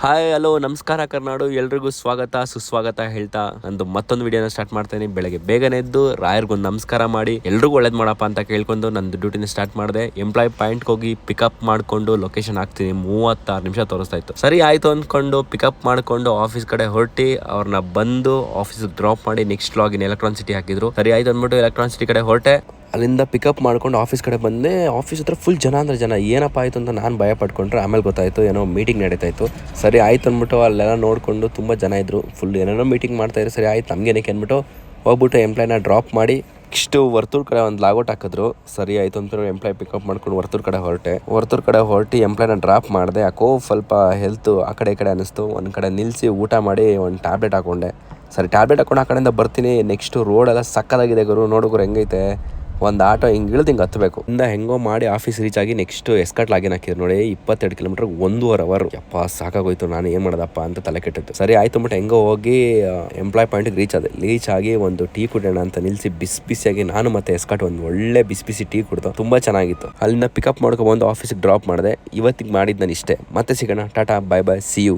Hi hello ನಮಸ್ಕಾರ ಕರ್ನಾಡು ಎಲ್ರಿಗೂ ಸ್ವಾಗತ ಸುಸ್ವಾಗತ ಹೇಳ್ತಾ ನಂದು ಮತ್ತೊಂದು ವಿಡಿಯೋನ ಸ್ಟಾರ್ಟ್ ಮಾಡ್ತೇನೆ. ಬೆಳಗ್ಗೆ ಬೇಗನೆ ಎದ್ದು ರಾಯರ್ಗೊಂದು ನಮಸ್ಕಾರ ಮಾಡಿ ಎಲ್ರಿಗೂ ಒಳ್ಳೇದು ಮಾಡಪ್ಪ ಅಂತ ಕೇಳ್ಕೊಂಡು ನಂದು ಡ್ಯೂಟಿನ ಸ್ಟಾರ್ಟ್ ಮಾಡಿದೆ. ಎಂಪ್ಲಾಯ್ ಪಾಯಿಂಟ್ಗೆ ಹೋಗಿ ಪಿಕಪ್ ಮಾಡ್ಕೊಂಡು ಲೊಕೇಶನ್ ಹಾಕ್ತೀನಿ. 36 ನಿಮಿಷ ತೋರಿಸ್ತಾ ಇತ್ತು. ಸರಿ ಆಯ್ತು ಅಂದ್ಕೊಂಡು ಪಿಕಪ್ ಮಾಡ್ಕೊಂಡು ಆಫೀಸ್ ಕಡೆ ಹೊರಟಿ ಅವ್ರನ್ನ ಬಂದು ಆಫೀಸ್ಗೆ ಡ್ರಾಪ್ ಮಾಡಿ ನೆಕ್ಸ್ಟ್ ಲಾಗಿನ್ ಎಲೆಕ್ಟ್ರಾನ್ ಸಿಟಿ ಹಾಕಿದ್ರು. ಸರಿ ಆಯ್ತು ಅಂದ್ಬಿಟ್ಟು ಎಲೆಕ್ಟ್ರಾನ್ ಸಿಟಿ ಕಡೆ ಹೊರಟೆ. ಅಲ್ಲಿಂದ ಪಿಕಪ್ ಮಾಡ್ಕೊಂಡು ಆಫೀಸ್ ಕಡೆ ಬಂದೆ. ಆಫೀಸ್ ಹತ್ರ ಫುಲ್ ಜನ ಅಂದರೆ ಜನ. ಏನಪ್ಪ ಆಯಿತು ಅಂತ ನಾನು ಭಯ ಪಡ್ಕೊಂಡ್ರೆ ಆಮೇಲೆ ಗೊತ್ತಾಯಿತು ಏನೋ ಮೀಟಿಂಗ್ ನಡೀತಾ ಇತ್ತು. ಸರಿ ಆಯ್ತು ಅಂದ್ಬಿಟ್ಟು ಅಲ್ಲೆಲ್ಲ ನೋಡಿಕೊಂಡು ತುಂಬ ಜನ ಇದ್ದರು. ಫುಲ್ ಏನೇನೋ ಮೀಟಿಂಗ್ ಮಾಡ್ತಾಯಿದ್ರು. ಸರಿ ಆಯ್ತು ನಮಗೇನಕ್ಕೆ ಅಂದ್ಬಿಟ್ಟು ಹೋಗ್ಬಿಟ್ಟು ಎಂಪ್ಲಾಯ್ನ ಡ್ರಾಪ್ ಮಾಡಿ ಇಷ್ಟು ವರ್ತೂರ್ ಕಡೆ ಒಂದು ಲಾಗೌಟ್ ಹಾಕಿದ್ರು. ಸರಿ ಆಯಿತು ಅಂತ ಎಂಪ್ಲಾಯ್ ಪಿಕಪ್ ಮಾಡ್ಕೊಂಡು ವರ್ತೂರ್ ಕಡೆ ಹೊರಟಿ ಎಂಪ್ಲಾಯ್ನ ಡ್ರಾಪ್ ಮಾಡಿದೆ. ಯಾಕೋ ಸ್ವಲ್ಪ ಹೆಲ್ತು ಆ ಕಡೆ ಈ ಕಡೆ ಅನ್ನಿಸ್ತು. ಒಂದು ಕಡೆ ನಿಲ್ಲಿಸಿ ಊಟ ಮಾಡಿ ಒಂದು ಟ್ಯಾಬ್ಲೆಟ್ ಹಾಕ್ಕೊಂಡೆ. ಸರಿ ಟ್ಯಾಬ್ಲೆಟ್ ಹಾಕೊಂಡು ಆ ಕಡೆಯಿಂದ ಬರ್ತೀನಿ. ನೆಕ್ಸ್ಟು ರೋಡೆಲ್ಲ ಸಕ್ಕದಾಗಿದೆ ಗುರು. ನೋಡುಗರು ಹೆಂಗೈತೆ. ಒಂದು ಆಟೋ ಹಿಂಗೆ ಇಳಿದು ಹಿಂಗೆ ಹತ್ತಬೇಕು. ಇಂದ ಹೆಂಗೋ ಮಾಡಿ ಆಫೀಸ್ ರೀಚ್ ಆಗಿ ನೆಕ್ಸ್ಟ್ ಎಸ್ಕಟ್ ಲಾಗಿನ್ ಹಾಕಿದ್ರು. ನೋಡಿ 22 ಕಿಲೋಮೀಟರ್ 1.5 ಅವರ್. ಯಪ್ಪ ಸಾಕಾಗೋಯ್ತು. ನಾನು ಏನು ಮಾಡೋದಪ್ಪ ಅಂತ ತಲೆ ಕೆಟ್ಟಿತ್ತು. ಸರಿ ಆಯ್ತು ಅಂದ್ಬಿಟ್ಟು ಹೆಂಗೋ ಹೋಗಿ ಎಂಪ್ಲಾಯ್ ಪಾಯಿಂಟಿಗೆ ರೀಚ್ ಆಗಿ ಒಂದು ಟೀ ಕುಡಿಯೋಣ ಅಂತ ನಿಲ್ಲಿಸಿ ಬಿಸಿಯಾಗಿ ನಾನು ಮತ್ತೆ ಎಸ್ಕಟ್ ಒಂದು ಒಳ್ಳೆ ಬಿಸಿ ಟೀ ಕುಡ್ದು ತುಂಬ ಚೆನ್ನಾಗಿತ್ತು. ಅಲ್ಲಿಂದ ಪಿಕಪ್ ಮಾಡ್ಕೊಬಂದು ಆಫೀಸಿಗೆ ಡ್ರಾಪ್ ಮಾಡಿದೆ. ಇವತ್ತಿಗೆ ಮಾಡಿದ್ದು ನಾನು ಇಷ್ಟೇ. ಮತ್ತೆ ಸಿಗೋಣ. Tata bye bye see you.